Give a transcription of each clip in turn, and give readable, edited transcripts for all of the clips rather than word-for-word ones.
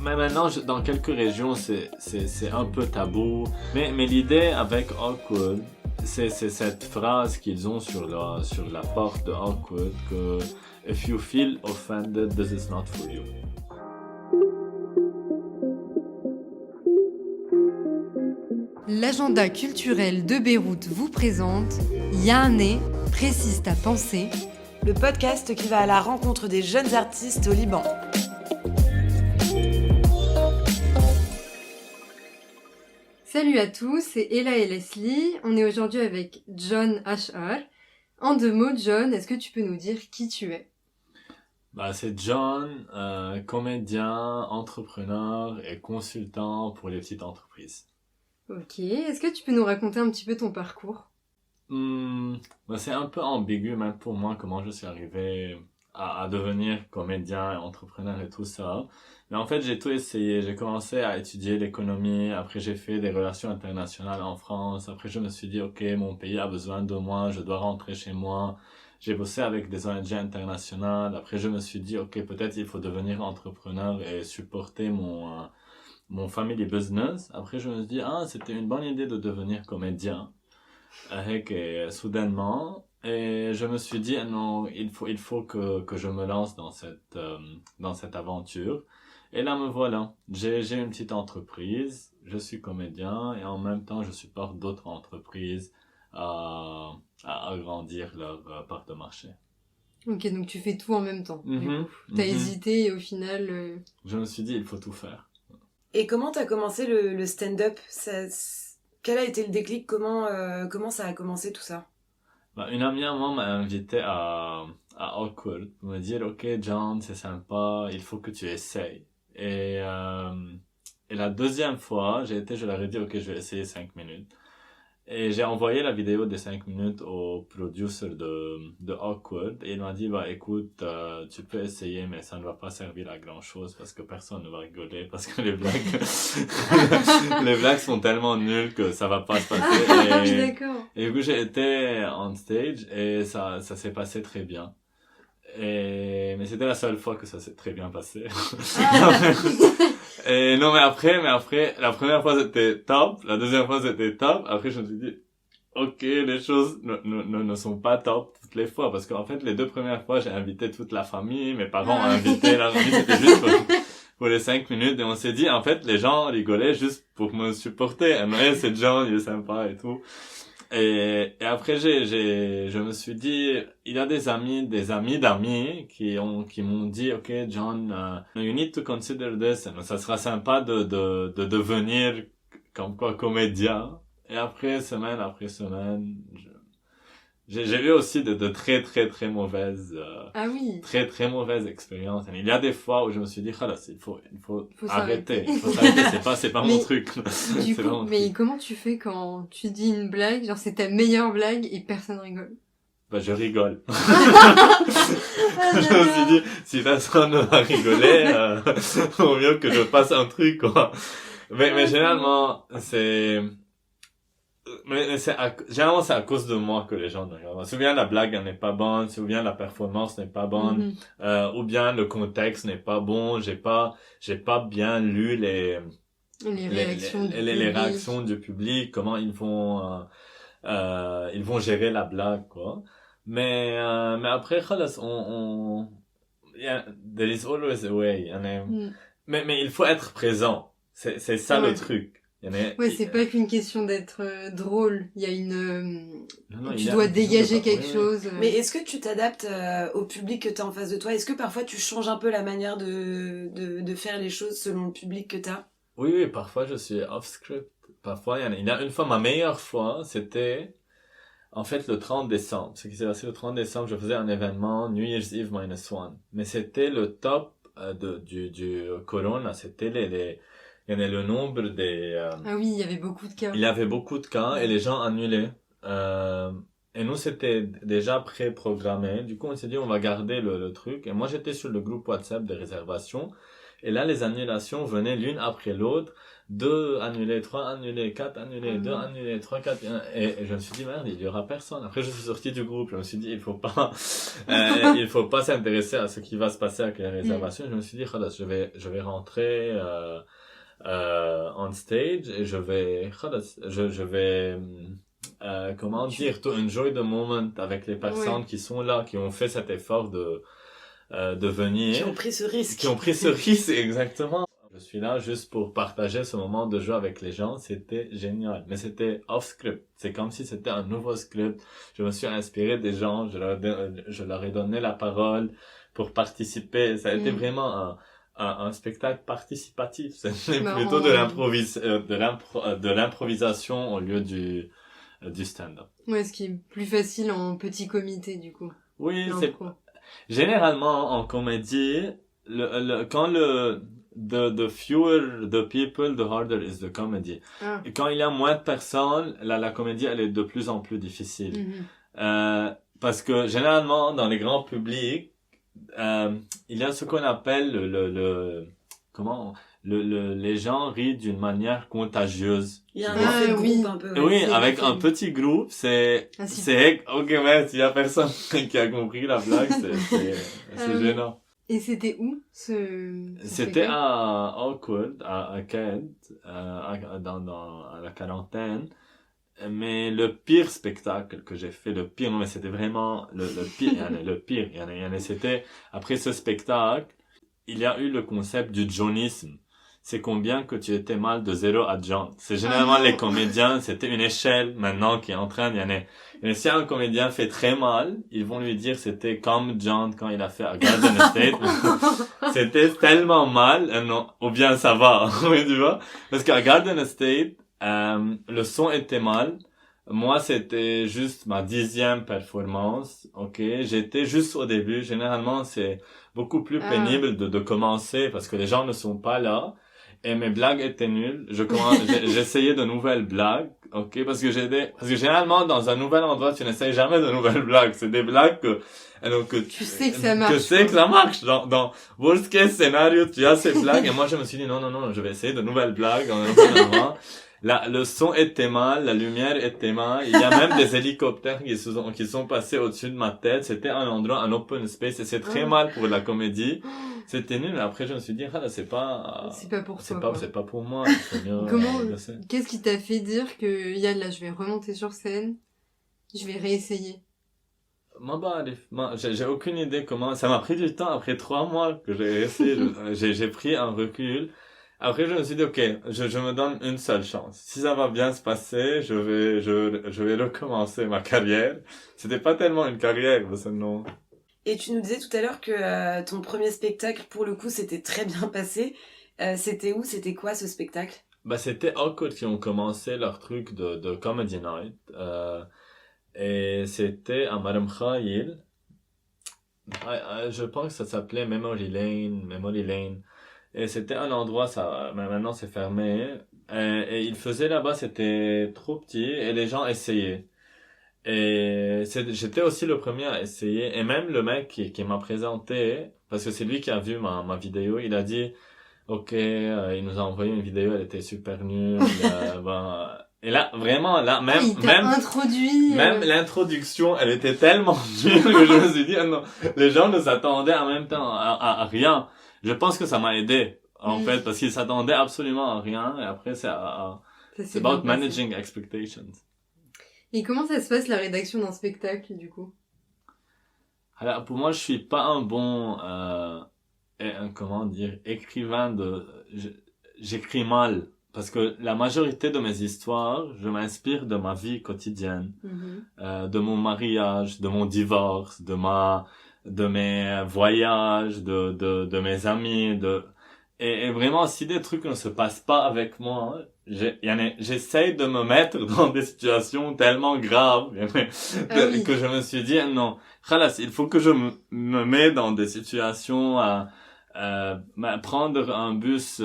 Mais maintenant, dans quelques régions, c'est un peu tabou. Mais l'idée avec Awkward, c'est cette phrase qu'ils ont sur la porte de Awkward que If you feel offended, this is not for you. L'agenda culturel de Beyrouth vous présente Yané, précise ta pensée, le podcast qui va à la rencontre des jeunes artistes au Liban. Salut à tous, c'est Ella et Leslie. On est aujourd'hui avec John Ashar. En 2 mots, John, est-ce que tu peux nous dire qui tu es ? C'est John, comédien, entrepreneur et consultant pour les petites entreprises. Ok, est-ce que tu peux nous raconter un petit peu ton parcours ? C'est un peu ambigu même pour moi comment je suis arrivé à devenir comédien et entrepreneur et tout ça. Mais en fait, j'ai tout essayé. J'ai commencé à étudier l'économie. Après, j'ai fait des relations internationales en France. Après, je me suis dit, OK, mon pays a besoin de moi. Je dois rentrer chez moi. J'ai bossé avec des ONG internationales. Après, je me suis dit, OK, peut-être il faut devenir entrepreneur et supporter mon family business. Après, je me suis dit, c'était une bonne idée de devenir comédien. Et soudainement, et je me suis dit, non, il faut que je me lance dans cette aventure. Et là, me voilà. J'ai une petite entreprise, je suis comédien, et en même temps, je supporte d'autres entreprises à agrandir leur part de marché. Ok, donc tu fais tout en même temps, du coup. T'as hésité et au final... Je me suis dit, il faut tout faire. Et comment t'as commencé le stand-up ? Quel a été le déclic ? Comment ça a commencé tout ça ? Une amie à moi m'a invité à Awkward pour me dire, OK, John, c'est sympa, il faut que tu essayes. Et la deuxième fois, je leur ai dit, OK, je vais essayer 5 minutes. Et j'ai envoyé la vidéo des 5 minutes au producer de Awkward. Et il m'a dit, écoute, tu peux essayer, mais ça ne va pas servir à grand chose parce que personne ne va rigoler, parce que les blagues sont tellement nulles que ça va pas se passer. D'accord. Et du coup, j'ai été on stage et ça s'est passé très bien. Mais c'était la seule fois que ça s'est très bien passé. Et non, mais après, la première fois c'était top, la deuxième fois c'était top, après je me suis dit, OK, les choses ne sont pas top toutes les fois, parce qu'en fait, les 2 premières fois, j'ai invité toute la famille, mes parents ont invité la famille, c'était juste pour les 5 minutes, et on s'est dit, en fait, les gens rigolaient juste pour me supporter, c'est John, il est sympa et tout. Et après, je me suis dit, il y a des amis d'amis qui m'ont dit, OK, John, you need to consider this. Ça sera sympa de devenir comme quoi comédien. Et après, semaine après semaine, j'ai eu aussi de très très très mauvaises, très très mauvaises expériences. Il y a des fois où je me suis dit, il faut arrêter. Il faut s'arrêter. C'est pas mon truc. Du coup, mais comment tu fais quand tu dis une blague, genre c'est ta meilleure blague et personne rigole? Je rigole. Je me suis dit, si personne ne va rigoler, au mieux que je fasse un truc, quoi. Mais généralement, généralement c'est à cause de moi que les gens ne regardent pas. Soit bien la blague n'est pas bonne, soit bien la performance n'est pas bonne, ou bien le contexte n'est pas bon, j'ai pas bien lu les réactions du public, comment ils vont gérer la blague, quoi. Mais après, there is always a way. Mais il faut être présent. C'est ça le truc. C'est pas qu'une question d'être drôle. Il y a tu dois dégager quelque chose. Mais est-ce que tu t'adaptes au public que t'as en face de toi ? Est-ce que parfois tu changes un peu la manière de faire les choses selon le public que t'as ? Oui, parfois je suis off-script. Parfois, il y a une fois, ma meilleure fois, c'était en fait le 30 décembre. Ce qui s'est passé le 30 décembre, je faisais un événement New Year's Eve -1. Mais c'était le top du Corona. C'était il y en a le nombre des... oui, il y avait beaucoup de cas. Il y avait beaucoup de cas et les gens annulaient. Et nous, c'était déjà pré-programmé. Du coup, on s'est dit, on va garder le truc. Et moi, j'étais sur le groupe WhatsApp des réservations. Et là, les annulations venaient l'une après l'autre. 2 annulés, 3 annulés, 4 annulés, 2 annulés, 3, 4, et je me suis dit, merde, il y aura personne. Après, je suis sorti du groupe. Je me suis dit, il faut pas s'intéresser à ce qui va se passer avec les réservations. Je me suis dit, khalas, je vais rentrer, on stage et khalas, je vais, comment dire, to enjoy the moment avec les personnes qui sont là, qui ont fait cet effort de venir. Qui ont pris ce risque. Qui ont pris ce risque, exactement. Je suis là juste pour partager ce moment de jeu avec les gens. C'était génial. Mais c'était off script. C'est comme si c'était un nouveau script. Je me suis inspiré des gens. Je leur ai donné la parole pour participer. Ça a été vraiment un spectacle participatif. C'était plutôt de l'improvisation au lieu du stand-up. Ouais, ce qui est plus facile en petit comité, du coup. Oui, généralement, en comédie, quand the fewer the people, the harder is the comedy. Et quand il y a moins de personnes, la comédie, elle est de plus en plus difficile. Parce que généralement, dans les grands publics, il y a ce qu'on appelle les gens rient d'une manière contagieuse. Il y a un effet de groupe un peu. Oui, avec un petit groupe, ok, mais s'il y a personne qui a compris la blague, c'est gênant. Et c'était où, C'était à Awkward, à Kent, à la quarantaine. Mais le pire spectacle que j'ai fait, mais c'était vraiment le pire, le pire. C'était, après ce spectacle, il y a eu le concept du Johnisme. C'est combien que tu étais mal de 0 à John. C'est généralement les comédiens, c'était une échelle maintenant qui est en train si un comédien fait très mal, ils vont lui dire c'était comme John quand il a fait à Garden State. C'était tellement mal, non, ou bien ça va, oui, tu vois. Parce qu'à Garden State, le son était mal. Moi, c'était juste ma 10e performance, ok. J'étais juste au début. Généralement, c'est beaucoup plus pénible de commencer parce que les gens ne sont pas là. Et mes blagues étaient nulles. J'essayais de nouvelles blagues, ok, parce que généralement, dans un nouvel endroit, tu n'essayes jamais de nouvelles blagues. C'est des blagues que tu sais que ça marche. Que sais que ça marche. Dans worst case scénario, tu as ces blagues. Et moi, je me suis dit, non, je vais essayer de nouvelles blagues dans un nouvel endroit. Le son était mal, la lumière était mal. Il y a même des hélicoptères qui sont passés au-dessus de ma tête. C'était un endroit, un open space, et c'est très mal pour la comédie. C'était nul. Après, je me suis dit, c'est pas pour toi. C'est pas pour moi. Qu'est-ce qui t'a fait dire que, là, je vais remonter sur scène, je vais réessayer? J'ai aucune idée comment. Ça m'a pris du temps. Après 3 mois que j'ai essayé, j'ai pris un recul. Après, je me suis dit, ok, je me donne une seule chance. Si ça va bien se passer, je vais recommencer ma carrière. C'était pas tellement une carrière, parce que non. Et tu nous disais tout à l'heure que ton premier spectacle, pour le coup, s'était très bien passé. C'était où? C'était quoi ce spectacle? C'était Awkward qui ont commencé leur truc de Comedy Night. Et c'était à Madame Khaïl. Je pense que ça s'appelait Memory Lane. Et c'était un endroit, mais maintenant c'est fermé. Et ils faisaient là-bas, c'était trop petit et les gens essayaient. Et j'étais aussi le premier à essayer. Et même le mec qui m'a présenté, parce que c'est lui qui a vu ma vidéo, il a dit, ok, il nous a envoyé une vidéo, elle était super nulle. Et là, vraiment, introduit. Même l'introduction, elle était tellement nulle que je me suis dit, non, les gens ne s'attendaient en même temps à rien. Je pense que ça m'a aidé, en fait, parce qu'ils s'attendaient absolument à rien, et après, c'est about managing expectations. Et comment ça se passe, la rédaction d'un spectacle, du coup? Alors, pour moi, je suis pas un bon, écrivain j'écris mal. Parce que la majorité de mes histoires, je m'inspire de ma vie quotidienne, de mon mariage, de mon divorce, de mes voyages, de mes amis, et vraiment, si des trucs ne se passent pas avec moi, j'essaye de me mettre dans des situations tellement graves, que je me suis dit, non, khalas, il faut que je me mets dans des situations prendre un bus,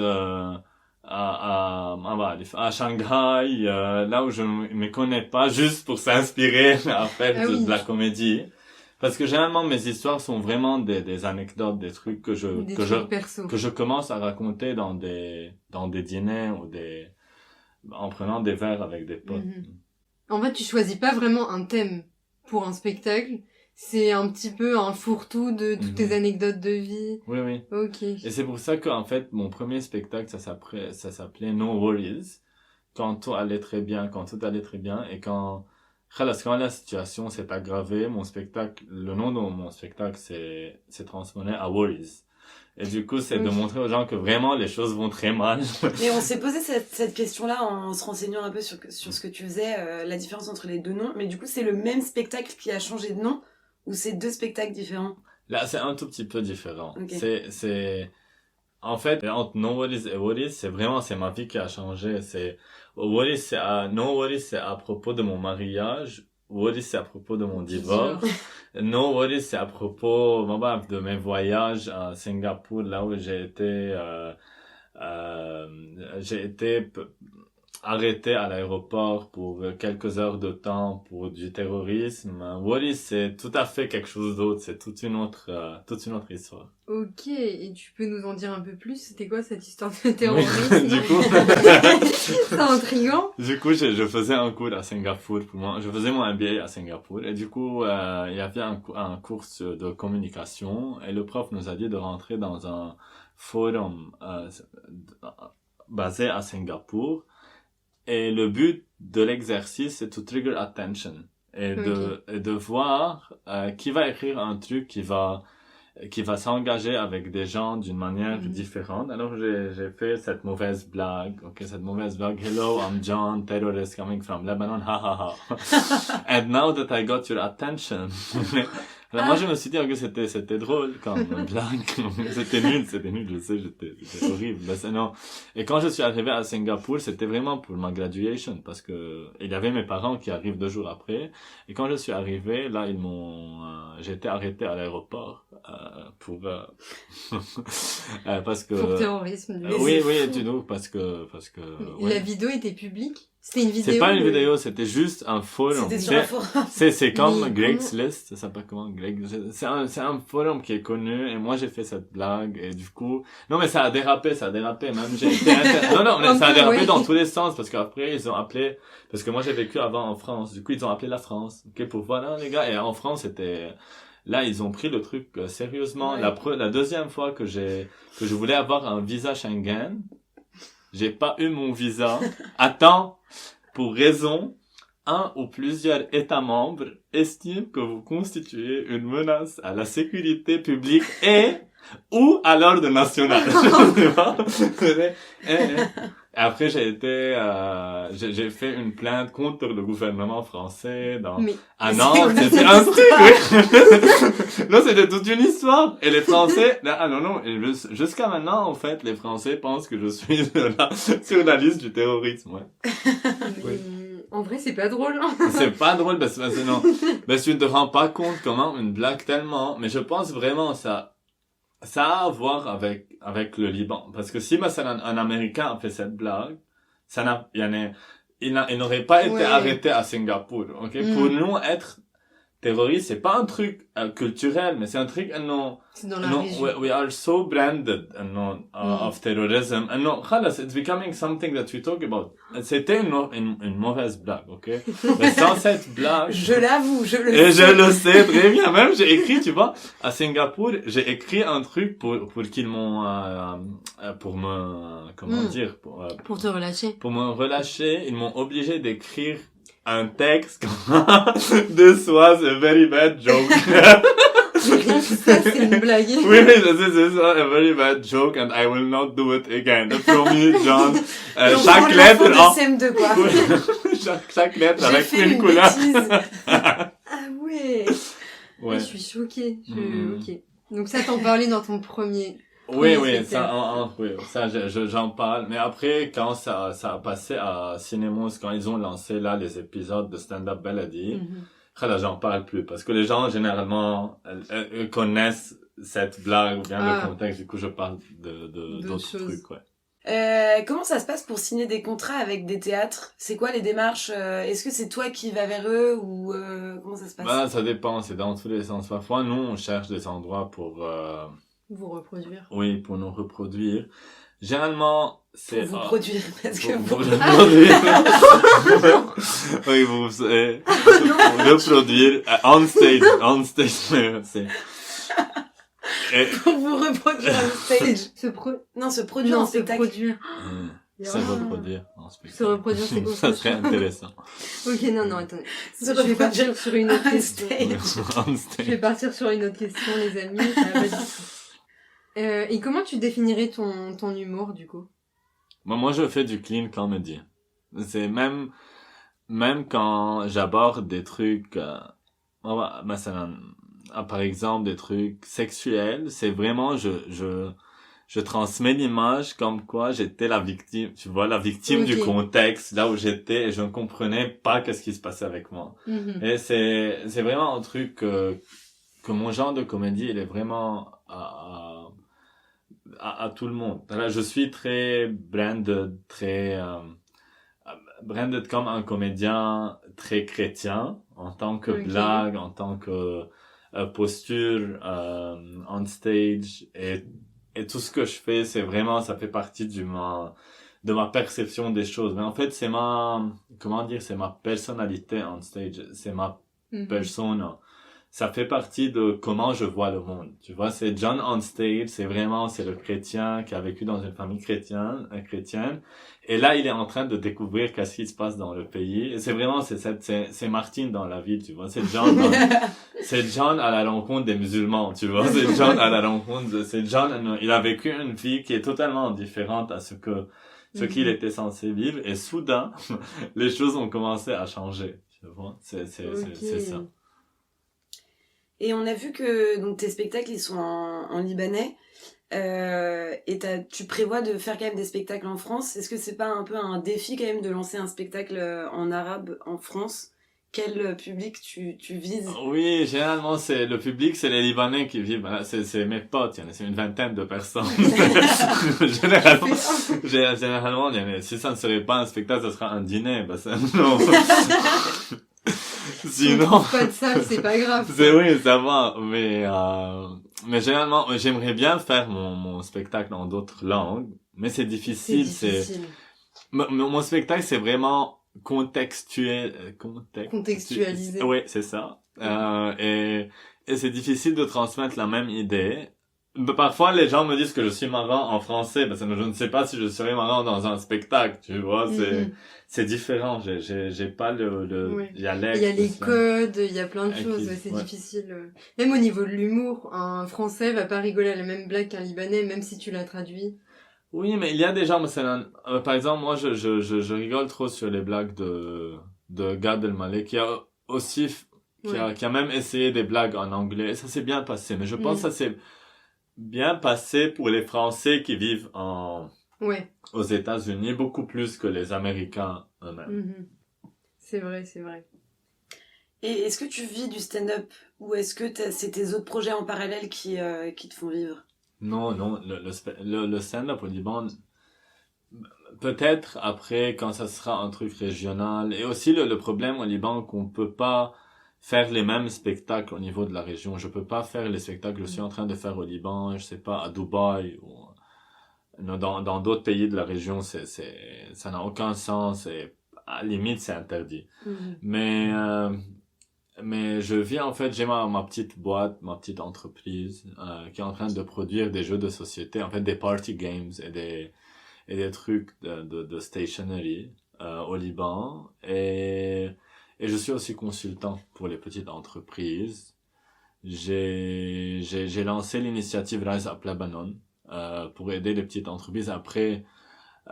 à Shanghai, là où je me connais pas, juste pour s'inspirer à faire de la comédie. Parce que généralement, mes histoires sont vraiment des anecdotes, des trucs Des trucs perso. que je commence à raconter dans des dîners en prenant des verres avec des potes. En fait, tu choisis pas vraiment un thème pour un spectacle. C'est un petit peu un fourre-tout de toutes tes anecdotes de vie. Oui, oui. Ok. Et c'est pour ça qu'en fait, mon premier spectacle, ça s'appelait No Worries. Quand tout allait très bien, et quand la situation s'est aggravée, le nom de mon spectacle s'est transformé à Worries. Et du coup, c'est de montrer aux gens que vraiment les choses vont très mal. Et on s'est posé cette question-là en se renseignant un peu sur ce que tu faisais, la différence entre les deux noms. Mais du coup, c'est le même spectacle qui a changé de nom ou c'est deux spectacles différents? Là, c'est un tout petit peu différent. Okay. En fait, entre No Worries et Worries, c'est ma vie qui a changé. No Worries, c'est à propos de mon mariage. Worries, c'est à propos de mon divorce. No Worries, c'est à propos, de mes voyages à Singapour, là où j'ai été arrêté à l'aéroport pour quelques heures de temps pour du terrorisme. Worries, c'est tout à fait quelque chose d'autre. C'est toute une autre histoire. Ok, et tu peux nous en dire un peu plus? C'était quoi cette histoire de terrorisme? Oui, du coup, c'est intriguant. Du coup, je faisais un cours à Singapour je faisais mon MBA à Singapour, et du coup, il y avait un cours de communication, et le prof nous a dit de rentrer dans un forum basé à Singapour, et le but de l'exercice, c'est to trigger attention, et de voir qui va écrire un truc qui va s'engager avec des gens d'une manière différente. Alors j'ai fait cette mauvaise blague. Hello, I'm John, terrorist coming from Lebanon, ha ha ha. And now that I got your attention. Alors moi je me suis dit que c'était drôle comme blague. C'était nul, je sais, j'étais horrible. Non. Et quand je suis arrivé à Singapour, c'était vraiment pour ma graduation, parce que il y avait mes parents qui arrivent 2 jours après. Et quand je suis arrivé, là j'ai été arrêté à l'aéroport parce que pour terrorisme. Oui, tu nous parce que La vidéo était publique? C'était une vidéo? C'est pas une vidéo, c'était juste un forum. C'était sur un forum. C'est comme Craigslist, ça s'appelle comment? C'est un forum qui est connu, et moi j'ai fait cette blague, et du coup, non mais ça a dérapé, même j'ai été non, mais ça a dérapé dans tous les sens, parce qu'après ils ont appelé, parce que moi j'ai vécu avant en France, du coup ils ont appelé la France, pour voir, les gars, et en France là, ils ont pris le truc sérieusement. Ouais. La deuxième fois que je voulais avoir un visa Schengen, j'ai pas eu mon visa. Attends, pour raison, un ou plusieurs États membres estiment que vous constituez une menace à la sécurité publique ou à l'ordre national. Et après, j'ai fait une plainte contre le gouvernement français à Nantes. C'était un truc, oui. Non, c'était toute une histoire. Et les Français, non. Et jusqu'à maintenant, en fait, les Français pensent que je suis sur la liste du terrorisme, ouais. Oui. En vrai, c'est pas drôle, hein. C'est pas drôle, parce que non. Parce que tu te rends pas compte comment une blague tellement, mais je pense vraiment ça a à voir avec le Liban. Parce que si un Américain a fait cette blague, il n'aurait pas été arrêté à Singapour, ok? Pour nous, être terroriste, c'est pas un truc culturel, mais c'est un truc, c'est dans la région. We are so branded, of terrorism, it's becoming something that we talk about. C'était une mauvaise blague, ok? Mais sans cette blague. Je l'avoue, je le sais. Et je le sais très bien. Même, j'ai écrit, tu vois, à Singapour, j'ai écrit un truc pour qu'ils m'ont, pour me, comment dire, pour te relâcher. Pour me relâcher, ils m'ont obligé d'écrire un texte This was a very bad joke. Ça, c'est une blague. Oui, this is a very bad joke, and I will not do it again. From me, John. Chaque lettre CM2, quoi. chaque lettre avec une couleur. Ah ouais. Je suis choquée. Ok. Donc ça, t'en parlais dans ton premier. Oui, ça, j'en parle. Mais après, quand ça a passé à Cinémos, quand ils ont lancé là les épisodes de Stand-Up Melody, là, j'en parle plus, parce que les gens, généralement, connaissent cette blague ou bien le contexte, du coup, je parle d'autres trucs, ouais. Comment ça se passe pour signer des contrats avec des théâtres? C'est quoi les démarches? Est-ce que c'est toi qui vas vers eux ou comment ça se passe? Bah, ça dépend, c'est dans tous les sens. Parfois, nous, on cherche des endroits pour, Vous reproduire. oui, pour nous reproduire. Généralement, c'est... Pour vous produire, parce que pour vous... nous produire. Oui, pour reproduire, on stage, mais c'est... Et, pour vous reproduire en stage. Non, se produire Non, en se spectacle. produire. se reproduire en spectacle. Se reproduire, c'est autre Ça serait chose. intéressant. Ok, non, attendez. Se Je vais partir reproduire sur une autre on question. stage. On Je stage. vais partir sur une autre question, les amis. Ça va pas du tout. Et comment tu définirais ton humour, du coup? Moi, je fais du clean comedy. C'est même quand j'aborde des trucs, par exemple, des trucs sexuels, c'est vraiment, je transmets l'image comme quoi j'étais la victime, tu vois, la victime du Ok. contexte, là où j'étais, et je ne comprenais pas qu'est-ce qui se passait avec moi. Mhm. Et c'est vraiment un truc que mon genre de comédie, il est vraiment à tout le monde. Là, je suis très branded comme un comédien très chrétien, en tant que Ok. blague, en tant que posture on stage, et tout ce que je fais, c'est vraiment, ça fait partie de ma perception des choses. Mais en fait, c'est c'est ma personnalité on stage, c'est ma Mhm. persona. Ça fait partie de comment je vois le monde. Tu vois, c'est John on stage, c'est le chrétien qui a vécu dans une famille chrétienne. Et là, il est en train de découvrir qu'est-ce qui se passe dans le pays. Et c'est vraiment, c'est Martine dans la vie, tu vois. C'est John à la rencontre des musulmans, tu vois. C'est John à la rencontre il a vécu une vie qui est totalement différente à ce qu'il était censé vivre. Et soudain, les choses ont commencé à changer, tu vois. C'est ça. Et on a vu que donc tes spectacles ils sont en libanais et tu prévois de faire quand même des spectacles en France. Est-ce que c'est pas un peu un défi quand même de lancer un spectacle en arabe en France? Quel public tu vises? Oui, généralement, le public, c'est les Libanais qui vivent. Voilà, c'est mes potes, c'est une vingtaine de personnes. Généralement, si ça ne serait pas un spectacle, ce sera un dîner. Bah, non. Si on Sinon, trouve pas de salle, c'est pas grave. oui, ça va. Mais généralement, j'aimerais bien faire mon spectacle en d'autres langues, mais c'est C'est difficile. difficile. Mon spectacle, c'est vraiment Contextualisé. Oui, c'est ça. Et c'est difficile de transmettre la même idée. Parfois, les gens me disent que je suis marrant en français, parce que je ne sais pas si je serais marrant dans un spectacle, tu vois, Mhm. c'est différent. J'ai pas le Ouais. dialecte. Il y a les codes, il y a plein de Acquis, choses, ouais, c'est ouais. difficile. Même au niveau de l'humour, un Français va pas rigoler à la même blague qu'un Libanais, même si tu l'as traduit. Oui, mais il y a des gens, par exemple, moi, je rigole trop sur les blagues de Gad Elmaleh, qui a aussi, qui a même essayé des blagues en anglais. Et ça s'est bien passé. Mais je pense que ça s'est bien passé pour les Français qui vivent Ouais. aux États-Unis, beaucoup plus que les Américains eux-mêmes. Mhm. C'est vrai, c'est vrai. Et est-ce que tu vis du stand-up ou est-ce que c'est tes autres projets en parallèle qui te font vivre? Non, le stand-up au Liban, peut-être après, quand ça sera un truc régional. Et aussi, le problème au Liban, qu'on peut pas faire les mêmes spectacles au niveau de la région. Je peux pas faire les spectacles que je suis en train de faire au Liban, je sais pas, à Dubaï ou dans d'autres pays de la région. Ça n'a aucun sens et à la limite, c'est interdit. Mhm. Mais je vis, en fait, j'ai ma petite boîte, ma petite entreprise, qui est en train de produire des jeux de société, en fait, des party games et des trucs de stationery, au Liban. Et je suis aussi consultant pour les petites entreprises. J'ai lancé l'initiative Rise Up Lebanon, pour aider les petites entreprises. Après,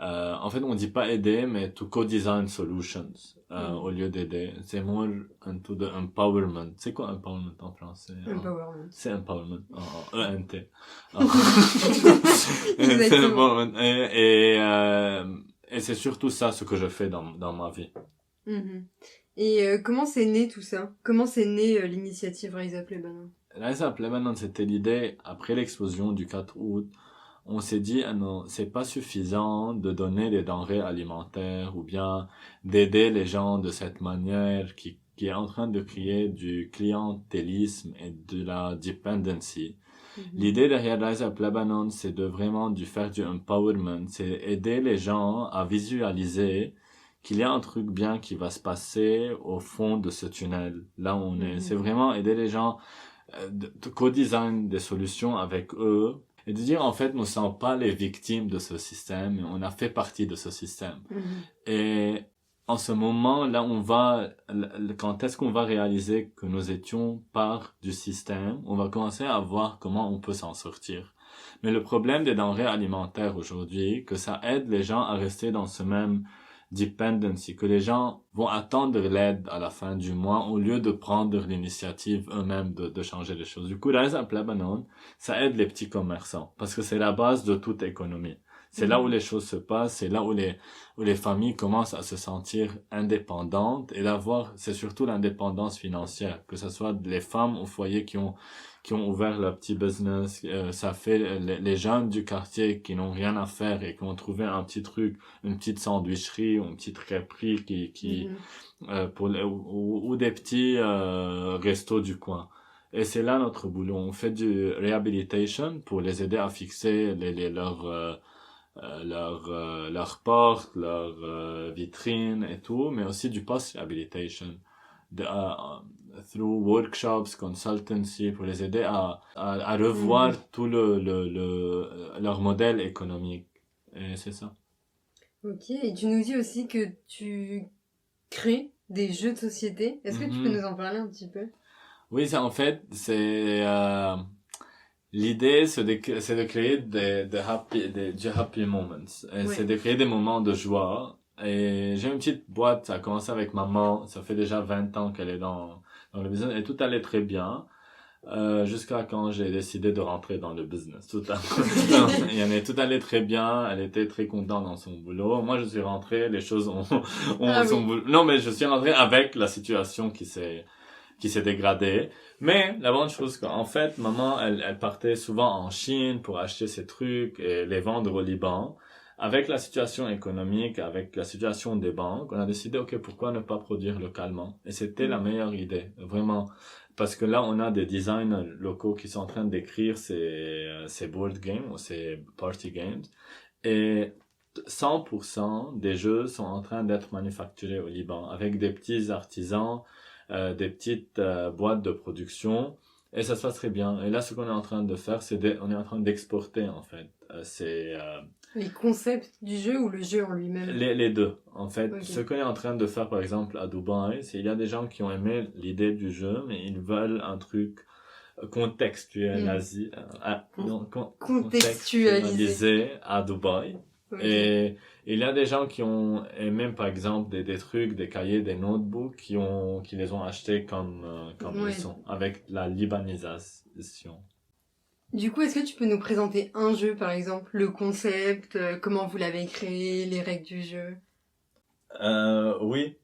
en fait, on dit pas aider, mais to co-design solutions, au lieu d'aider. C'est more into the empowerment. C'est quoi empowerment en français? Empowerment. C'est empowerment. ENT. C'est Exactement. empowerment. Et c'est surtout ça ce que je fais dans ma vie. Mhm. Et comment c'est né tout ça? Comment c'est né l'initiative Rise Up Lebanon? Rise Up Lebanon, c'était l'idée après l'explosion du 4 août. on s'est dit, ah non, c'est pas suffisant de donner des denrées alimentaires ou bien d'aider les gens de cette manière qui est en train de créer du clientélisme et de la dependency. L'idée derrière Rise Up Lebanon, c'est de vraiment faire du empowerment, c'est aider les gens à visualiser qu'il y a un truc bien qui va se passer au fond de ce tunnel, là où on est. C'est vraiment aider les gens, de co-design des solutions avec eux, et de dire, en fait, nous ne sommes pas les victimes de ce système, mais on a fait partie de ce système. Et en ce moment, là, quand est-ce qu'on va réaliser que nous étions part du système, on va commencer à voir comment on peut s'en sortir. Mais le problème des denrées alimentaires aujourd'hui, que ça aide les gens à rester dans ce même dependency, que les gens vont attendre l'aide à la fin du mois au lieu de prendre l'initiative eux-mêmes de changer les choses. Du coup, Rise Up Lebanon, ça aide les petits commerçants parce que c'est la base de toute économie. C'est là où les choses se passent, c'est là où les familles commencent à se sentir indépendantes et c'est surtout l'indépendance financière, que ce soit les femmes au foyer qui ont ouvert leur petit business, ça fait les jeunes du quartier qui n'ont rien à faire et qui ont trouvé un petit truc, une petite sandwicherie ou une petite crêperie ou des petits restos du coin. Et c'est là notre boulot. On fait du rehabilitation pour les aider à fixer leurs portes, leurs vitrines et tout, mais aussi du post-rehabilitation. Through workshops, consultancy, pour les aider à revoir tout leur modèle économique. Et c'est ça. Ok, et tu nous dis aussi que tu crées des jeux de société. Est-ce que tu peux nous en parler un petit peu? Oui, en fait, l'idée, c'est de créer du happy moments. C'est de créer des moments de joie. Et j'ai une petite boîte, ça a commencé avec maman, ça fait déjà 20 ans qu'elle est dans le business, et tout allait très bien, jusqu'à quand j'ai décidé de rentrer dans le business. Tout allait très bien, elle était très contente dans son boulot. Moi, je suis rentré, les choses non, mais je suis rentré avec la situation qui s'est dégradée. Mais la bonne chose, en fait, maman, elle partait souvent en Chine pour acheter ses trucs et les vendre au Liban. Avec la situation économique, avec la situation des banques, on a décidé, ok, pourquoi ne pas produire localement? Et c'était la meilleure idée, vraiment. Parce que là, on a des designers locaux qui sont en train d'écrire ces board games ou ces party games. Et 100% des jeux sont en train d'être manufacturés au Liban avec des petits artisans, des petites boîtes de production. Et ça se passe très bien. Et là, ce qu'on est en train de faire, on est en train d'exporter, en fait. Les concepts du jeu ou le jeu en lui-même? Les deux. En fait, Okay. Ce qu'on est en train de faire, par exemple, à Dubaï, c'est il y a des gens qui ont aimé l'idée du jeu, mais ils veulent un truc contextualisé à Dubaï. Okay. Et il y a des gens qui ont aimé, par exemple, des trucs, des cahiers, des notebooks qui les ont achetés comme ils sont, avec la libanisation. Du coup, est-ce que tu peux nous présenter un jeu, par exemple, le concept, comment vous l'avez créé, les règles du jeu? Oui,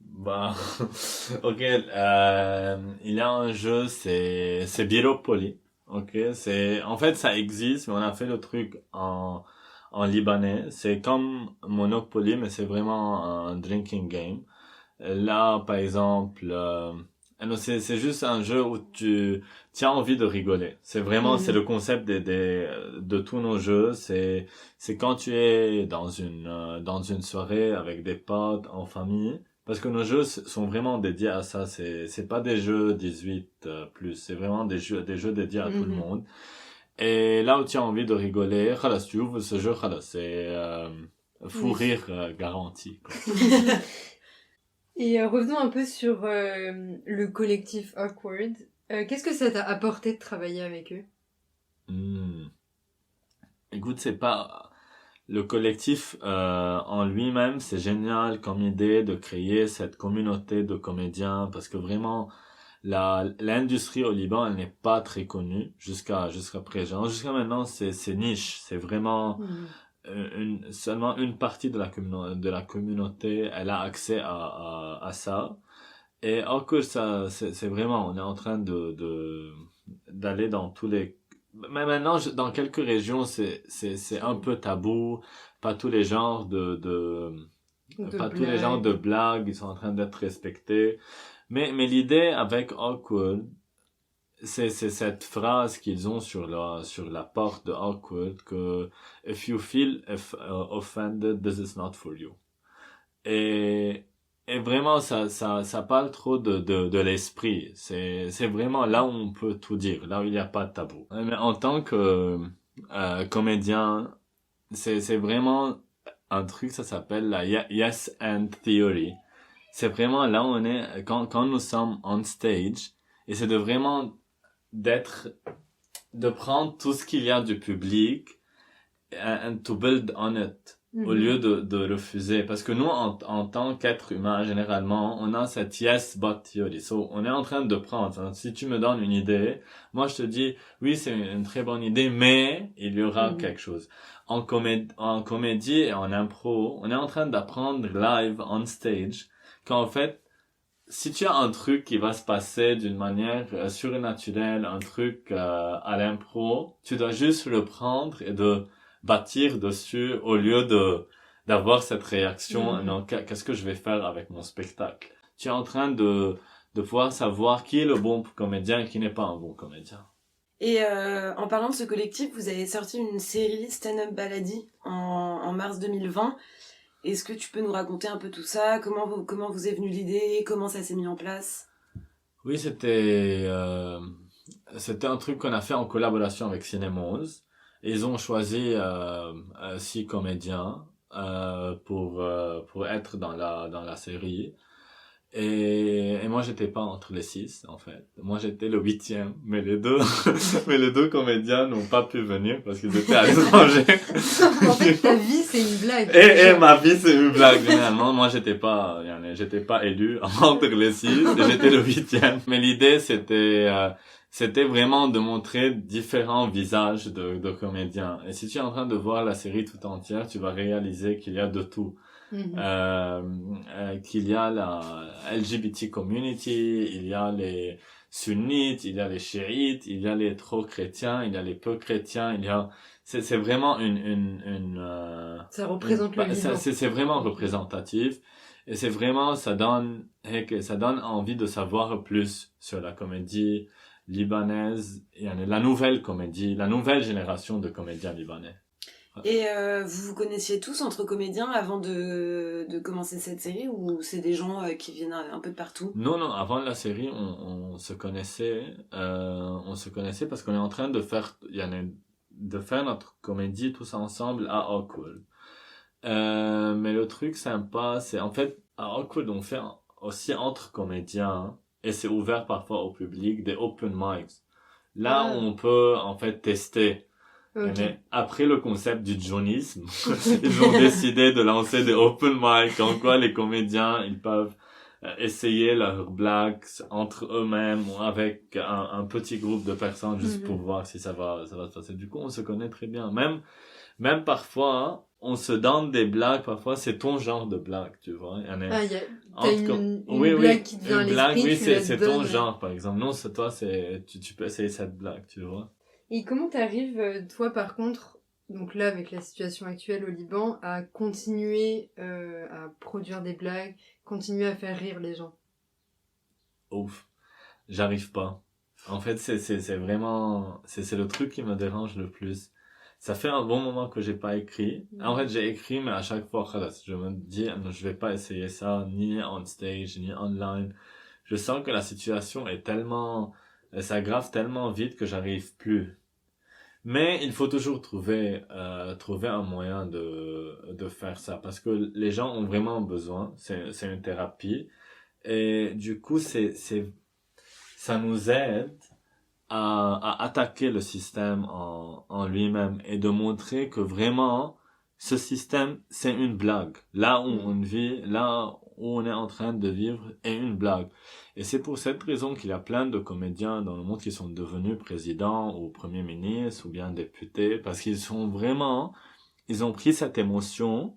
ok, il y a un jeu, c'est Biropoly, ok, en fait, ça existe, mais on a fait le truc en libanais, c'est comme Monopoly, mais c'est vraiment un drinking game. Là, par exemple, c'est juste un jeu où tu as envie de rigoler. C'est vraiment, c'est le concept de tous nos jeux. C'est quand tu es dans une soirée avec des potes, en famille. Parce que nos jeux sont vraiment dédiés à ça. C'est pas des jeux 18 plus. C'est vraiment des jeux dédiés à tout le monde. Et là où tu as envie de rigoler, khalas, tu ouvres ce jeu, khalas, c'est fou rire garanti, quoi. Et revenons un peu sur le collectif Awkward. Qu'est-ce que ça t'a apporté de travailler avec eux? Écoute, c'est pas... Le collectif en lui-même, c'est génial comme idée de créer cette communauté de comédiens parce que vraiment, l'industrie au Liban, elle n'est pas très connue jusqu'à présent. Jusqu'à maintenant, c'est niche. C'est vraiment... seulement une partie de la communauté elle a accès à ça et encore ça c'est vraiment on est en train d'aller dans tous les Mais maintenant, dans quelques régions, c'est un peu tabou. Pas tous les genres De pas tous les genres de blagues. blagues, ils sont en train d'être respectés. Mais l'idée avec Awkward, c'est cette phrase qu'ils ont sur la porte de Awkward que if you feel offended, this is not for you. Et, et vraiment, ça parle trop de l'esprit. C'est vraiment là où on peut tout dire, là où il n'y a pas de tabou. Mais en tant que comédien, c'est vraiment un truc, ça s'appelle la Yes and Theory. C'est vraiment là où on est, quand nous sommes on stage, et c'est de vraiment d'être, de prendre tout ce qu'il y a du public and to build on it au lieu de refuser. Parce que nous, en tant qu'être humain, généralement, on a cette yes but theory. So, on est en train de prendre. Hein, si tu me donnes une idée, moi je te dis, oui, c'est une très bonne idée, mais il y aura quelque chose. En comédie et en impro, on est en train d'apprendre live on stage qu'en fait, si tu as un truc qui va se passer d'une manière surnaturelle, un truc à l'impro, tu dois juste le prendre et de bâtir dessus au lieu d'avoir cette réaction, non, qu'est-ce que je vais faire avec mon spectacle? Tu es en train de pouvoir savoir qui est le bon comédien et qui n'est pas un bon comédien. Et en parlant de ce collectif, vous avez sorti une série Stand Up Baladi en mars 2020. Est-ce que tu peux nous raconter un peu tout ça? Comment vous est venue l'idée? Comment ça s'est mis en place? Oui, c'était un truc qu'on a fait en collaboration avec Cinémose. Ils ont choisi 6 comédiens pour être dans la série. Et moi, j'étais pas entre les 6, en fait. Moi, j'étais le 8e. Mais les deux comédiens n'ont pas pu venir parce qu'ils étaient à l'étranger. En fait, ta vie, c'est une blague. Et ma vie, c'est une blague, finalement. Moi, j'étais pas élu entre les 6. J'étais le 8e. Mais l'idée, c'était vraiment de montrer différents visages de comédiens. Et si tu es en train de voir la série tout entière, tu vas réaliser qu'il y a de tout. Qu'il y a la LGBT community, il y a les sunnites, il y a les chiites, il y a les trop chrétiens, il y a les peu chrétiens, c'est vraiment ça représente le vivant. C'est vraiment représentatif et c'est vraiment ça donne envie de savoir plus sur la comédie libanaise, la nouvelle comédie, la nouvelle génération de comédiens libanais. Et vous vous connaissiez tous entre comédiens avant de commencer cette série, ou c'est des gens qui viennent un peu de partout? Non, avant la série, on se connaissait parce qu'on est en train de faire notre comédie tous ensemble à Awkward. Mais le truc sympa, c'est en fait à Awkward on fait aussi entre comédiens et c'est ouvert parfois au public des open mics. Là où on peut en fait tester. Okay. Mais après le concept du jaunisme, ils ont décidé de lancer des open mic en quoi les comédiens ils peuvent essayer leurs blagues entre eux-mêmes ou avec un petit groupe de personnes juste pour voir si ça va se passer. Du coup, on se connaît très bien. Même parfois, hein, on se donne des blagues. Parfois, c'est ton genre de blague, tu vois. T'as une blague qui te vient à l'esprit. Oui, c'est ton genre, par exemple. Non, c'est toi, tu peux essayer cette blague, tu vois. Et comment t'arrives, toi, par contre, donc là, avec la situation actuelle au Liban, à continuer à produire des blagues, continuer à faire rire les gens? Ouf, j'arrive pas. En fait, c'est vraiment... C'est le truc qui me dérange le plus. Ça fait un bon moment que j'ai pas écrit. En fait, j'ai écrit, mais à chaque fois, je me dis, je vais pas essayer ça, ni on stage, ni online. Je sens que la situation est s'aggrave tellement vite que j'arrive plus. Mais il faut toujours trouver un moyen de faire ça parce que les gens ont vraiment besoin. C'est une thérapie et du coup ça nous aide à attaquer le système en lui-même et de montrer que vraiment ce système c'est une blague. Là où on vit, là où on est en train de vivre est une blague. Et c'est pour cette raison qu'il y a plein de comédiens dans le monde qui sont devenus présidents ou premiers ministres ou bien députés parce qu'ils ont pris cette émotion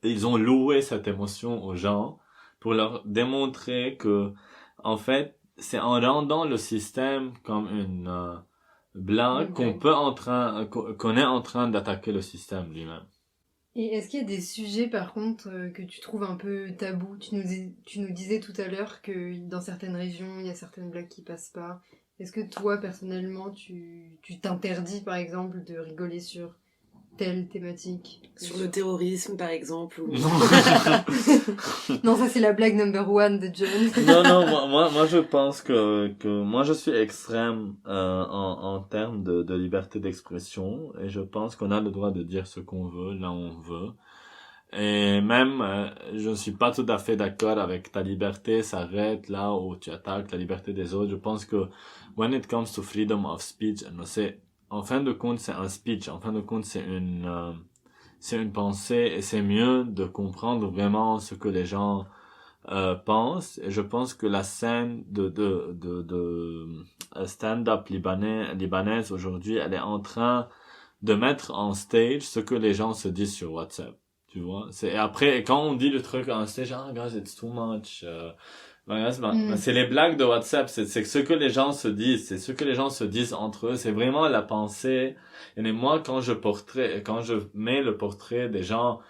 et ils ont loué cette émotion aux gens pour leur démontrer que, en fait, c'est en rendant le système comme blague Ok. qu'on est en train d'attaquer le système lui-même. Et est-ce qu'il y a des sujets, par contre, que tu trouves un peu tabous? Tu nous disais tout à l'heure que dans certaines régions, il y a certaines blagues qui passent pas. Est-ce que toi, personnellement, tu t'interdis, par exemple, de rigoler sur telle thématique? Sur le terrorisme, par exemple. Ou... Non, ça c'est la blague number one de John. Non, moi, je pense que moi, je suis extrême en termes de liberté d'expression et je pense qu'on a le droit de dire ce qu'on veut, là où on veut. Et même, je ne suis pas tout à fait d'accord avec ta liberté s'arrête là où tu attaques la liberté des autres. Je pense que when it comes to freedom of speech, en fin de compte, c'est un speech. En fin de compte, c'est une pensée et c'est mieux de comprendre vraiment ce que les gens pense. Et je pense que la scène de stand-up libanaise aujourd'hui, elle est en train de mettre en stage ce que les gens se disent sur WhatsApp. Tu vois? Et après, quand on dit le truc en stage, ah, guys, it's too much. C'est les blagues de WhatsApp, c'est ce que les gens se disent, c'est ce que les gens se disent entre eux, c'est vraiment la pensée. Et moi, quand je mets le portrait des gens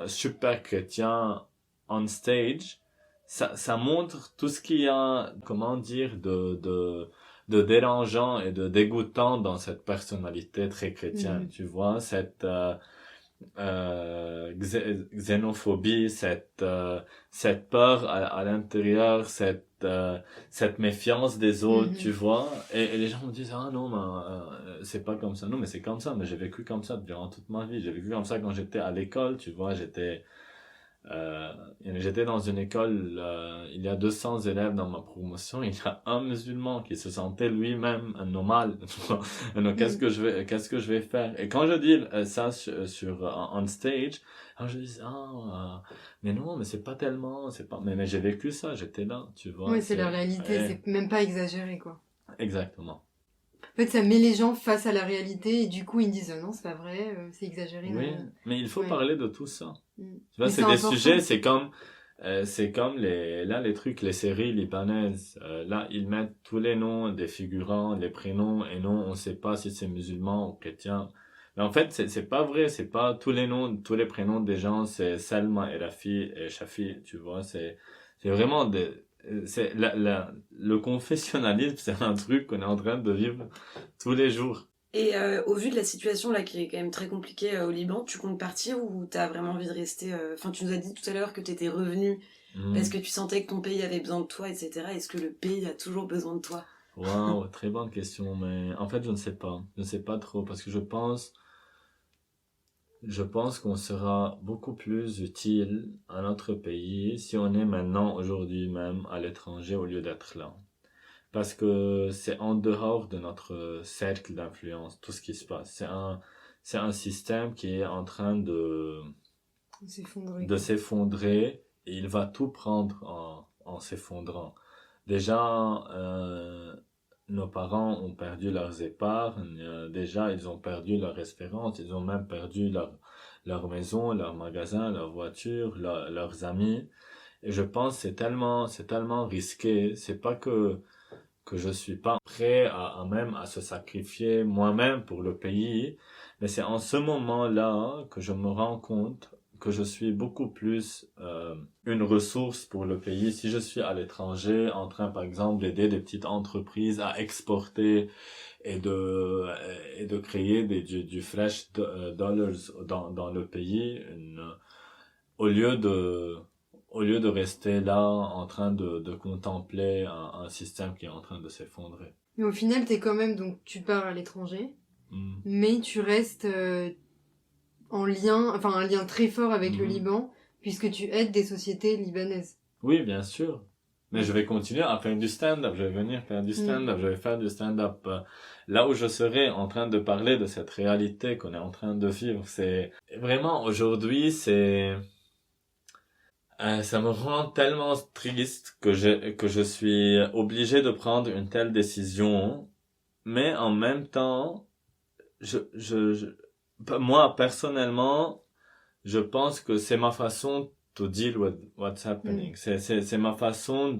super chrétiens on stage, ça montre tout ce qu'il y a, comment dire, de dérangeant et de dégoûtant dans cette personnalité très chrétienne, tu vois, cette xénophobie, cette peur à l'intérieur, cette méfiance des autres, tu vois, et les gens me disent, ah non, mais c'est pas comme ça. Non, mais c'est comme ça, mais j'ai vécu comme ça durant toute ma vie, j'ai vécu comme ça quand j'étais à l'école, tu vois, j'étais dans une école, il y a 200 élèves dans ma promotion, il y a un musulman qui se sentait lui-même un nomade. Donc, qu'est-ce que je vais faire? Et quand je dis ça on stage, alors je dis, mais non, mais c'est pas tellement, mais j'ai vécu ça, j'étais là, tu vois. Oui, c'est la réalité, c'est même pas exagéré, quoi. Exactement. En fait, ça met les gens face à la réalité et du coup, ils disent non, c'est pas vrai, c'est exagéré. Oui, mais il faut parler de tout ça. Tu vois, Mais c'est des sujets, c'est comme les trucs, les séries libanaises. Là, ils mettent tous les noms des figurants, les prénoms, et non, on sait pas si c'est musulman ou chrétien. Mais en fait, c'est pas vrai, c'est pas tous les noms, tous les prénoms des gens, c'est Salma et Rafi et Shafi, tu vois, c'est vraiment le confessionnalisme, c'est un truc qu'on est en train de vivre tous les jours. Et au vu de la situation là qui est quand même très compliquée au Liban, tu comptes partir ou t'as vraiment envie de rester Enfin, tu nous as dit tout à l'heure que t'étais revenu parce que tu sentais que ton pays avait besoin de toi, etc. Est-ce que le pays a toujours besoin de toi? Waouh, très bonne question, mais en fait, je ne sais pas. Je ne sais pas trop parce que je pense qu'on sera beaucoup plus utile à notre pays si on est maintenant, aujourd'hui même, à l'étranger au lieu d'être là. Parce que c'est en dehors de notre cercle d'influence, tout ce qui se passe. C'est un système qui est en train de s'effondrer et il va tout prendre en s'effondrant. Déjà, nos parents ont perdu leurs épargnes, déjà ils ont perdu leur espérance, ils ont même perdu leur maison, leur magasin, leur voiture, leurs amis. Et je pense que c'est tellement risqué. C'est pas que je suis pas prêt même à se sacrifier moi-même pour le pays, mais c'est en ce moment-là que je me rends compte que je suis beaucoup plus une ressource pour le pays. Si je suis à l'étranger, en train, par exemple, d'aider des petites entreprises à exporter et de créer du fresh dollars dans le pays, au lieu de rester là en train de contempler un système qui est en train de s'effondrer. Mais au final, donc tu pars à l'étranger, mais tu restes un lien très fort avec le Liban, puisque tu aides des sociétés libanaises. Oui, bien sûr. Mais je vais continuer à faire du stand-up, je vais venir faire du stand-up, je vais faire du stand-up là où je serai en train de parler de cette réalité qu'on est en train de vivre. C'est vraiment aujourd'hui, ça me rend tellement triste que je suis obligé de prendre une telle décision, mais en même temps, moi personnellement, je pense que c'est ma façon to deal with what's happening. C'est ma façon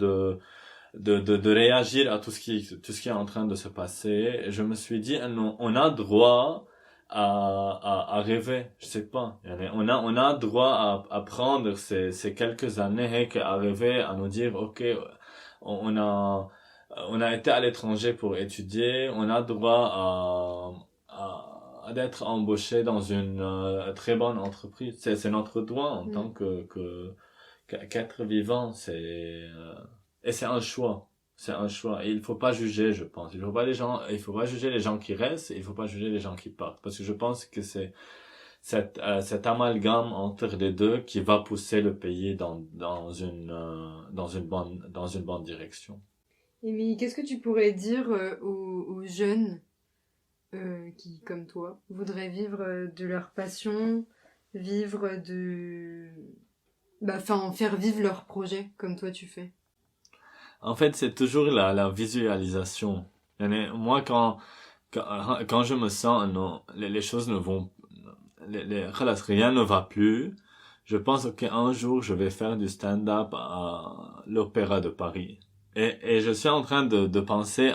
de réagir à tout ce qui est en train de se passer. Et je me suis dit, on a droit à rêver, je sais pas. On a droit à prendre ces quelques années à rêver, à nous dire, ok, on a été à l'étranger pour étudier, on a droit à d'être embauché dans une très bonne entreprise. C'est notre droit en tant qu'être vivant, et c'est un choix. C'est un choix. Et il faut pas juger, je pense. Il faut pas juger les gens qui restent, et il faut pas juger les gens qui partent. Parce que je pense que c'est cet amalgame entre les deux qui va pousser le pays dans une bonne direction. Et mais qu'est-ce que tu pourrais dire aux jeunes qui, comme toi, voudraient vivre de leur passion, vivre faire vivre leur projet comme toi tu fais? En fait, c'est toujours la visualisation. Moi, quand je me sens, non, les choses ne vont, خلاص, rien ne va plus. Je pense qu'un jour, je vais faire du stand-up à l'Opéra de Paris. Et je suis en train de penser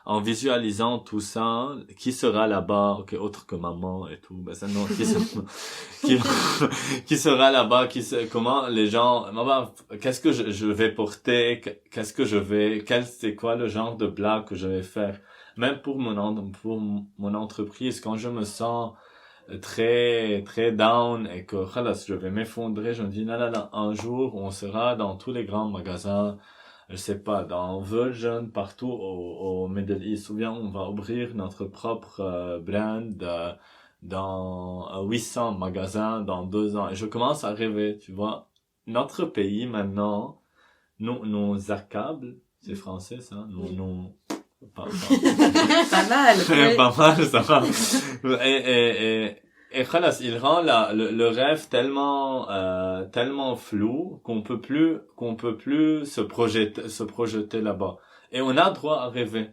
en visualisant tout ça, qui sera là-bas, autre que maman et tout, ça non, qui, qui sera là-bas, comment les gens, maman, qu'est-ce que je vais porter, c'est quoi le genre de blague que je vais faire, même pour mon entreprise, quand je me sens très très down et que je vais m'effondrer, je me dis non, un jour on sera dans tous les grands magasins, je sais pas, dans Virgin, partout au Middle East, ou bien on va ouvrir notre propre brand dans 800 magasins dans 2 ans. Et je commence à rêver, tu vois. Notre pays maintenant nous accable, c'est français ça, pas Pas mal. Ouais. pas mal ça va. Et khalas, il rend le rêve tellement flou qu'on peut plus se projeter là-bas. Et on a droit à rêver.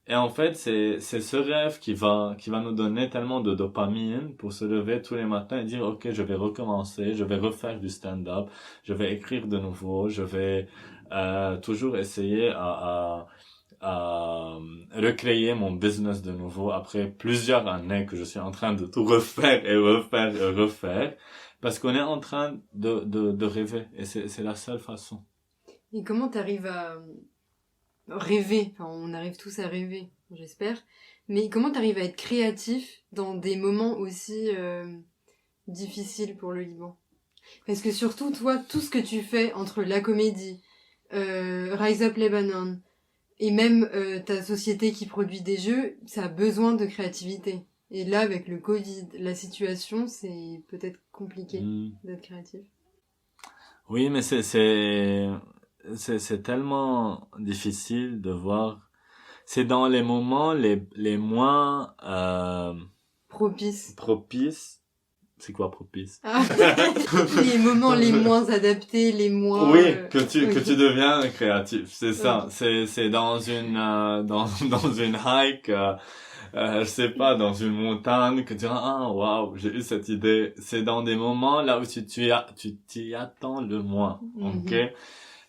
Et en fait, c'est ce rêve qui va nous donner tellement de dopamine pour se lever tous les matins et dire, ok, je vais recommencer, je vais refaire du stand-up, je vais écrire de nouveau, je vais toujours essayer à recréer mon business de nouveau après plusieurs années que je suis en train de tout refaire et refaire, parce qu'on est en train de rêver, et c'est la seule façon. Et comment t'arrives à rêver? Enfin, on arrive tous à rêver, j'espère. Mais comment t'arrives à être créatif dans des moments aussi difficiles pour le Liban? Parce que surtout, toi, tout ce que tu fais entre la comédie, Rise Up Lebanon, et même ta société qui produit des jeux, ça a besoin de créativité. Et là, avec le Covid, la situation, c'est peut-être compliqué d'être créatif. Oui, mais c'est tellement difficile de voir. C'est dans les moments les moins propices. C'est quoi propice? Les moments les moins adaptés, les moins... Oui, que tu deviens créatif, c'est ça. C'est dans une hike, je sais pas, dans une montagne, que tu dis, ah, waouh, j'ai eu cette idée. C'est dans des moments là où tu t'y attends le moins, ok?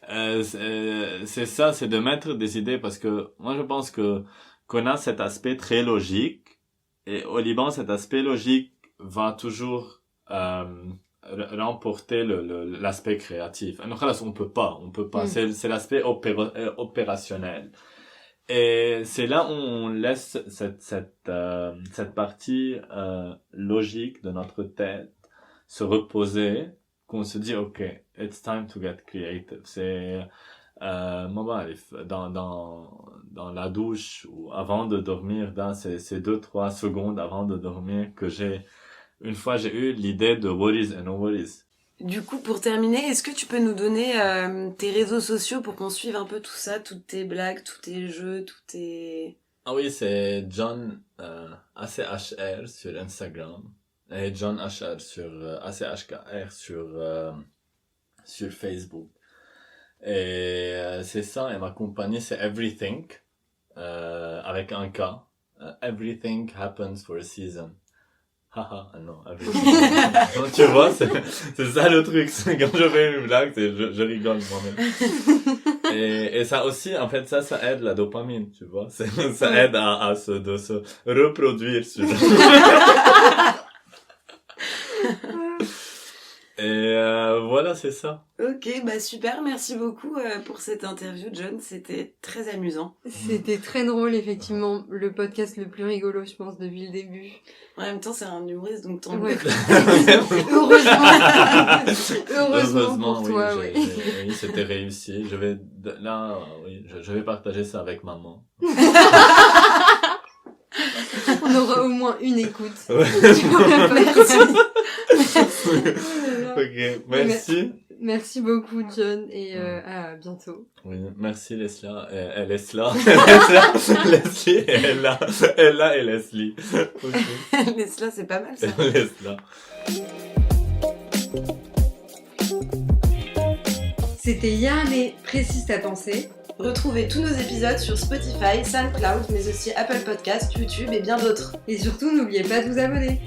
C'est ça, c'est de mettre des idées, parce que moi je pense qu'on a cet aspect très logique, et au Liban cet aspect logique va toujours remporter l'aspect créatif. Donc là, on peut pas. C'est l'aspect opérationnel. Et c'est là où on laisse cette partie logique de notre tête se reposer, qu'on se dit, ok, it's time to get creative. C'est dans la douche ou avant de dormir, dans ces 2-3 secondes avant de dormir, une fois j'ai eu l'idée de Worries and No Worries. Du coup, pour terminer, est-ce que tu peux nous donner tes réseaux sociaux pour qu'on suive un peu tout ça, toutes tes blagues, tous tes jeux, tous tes... Ah oui, c'est John ACHR sur Instagram et John HR sur ACHKR sur Facebook. Et c'est ça, et ma compagnie c'est Everything avec un K. Everything happens for a season. haha, ah non, avec donc, tu vois, c'est ça le truc. C'est quand je fais une blague, je rigole moi-même. Et ça aussi, en fait, ça aide la dopamine, tu vois. Ça aide à de se reproduire. Et voilà, c'est ça. Ok, bah super, merci beaucoup pour cette interview, John, c'était très amusant. C'était très drôle, effectivement, le podcast le plus rigolo, je pense, depuis le début. En même temps, c'est un humoriste, donc tant mieux. Ouais. Heureusement pour toi, oui, ouais. oui, c'était réussi. Je vais partager ça avec maman. On aura au moins une écoute. Ouais. Merci. Ok, merci. Merci beaucoup, John, et à bientôt. Oui, merci Lesla. Elle est là. Leslie et Ella et Leslie. Ok. Lesla, c'est pas mal ça. Lesla. C'était Yann et Précise ta pensée. Retrouvez tous nos épisodes sur Spotify, SoundCloud, mais aussi Apple Podcasts, YouTube et bien d'autres. Et surtout, n'oubliez pas de vous abonner.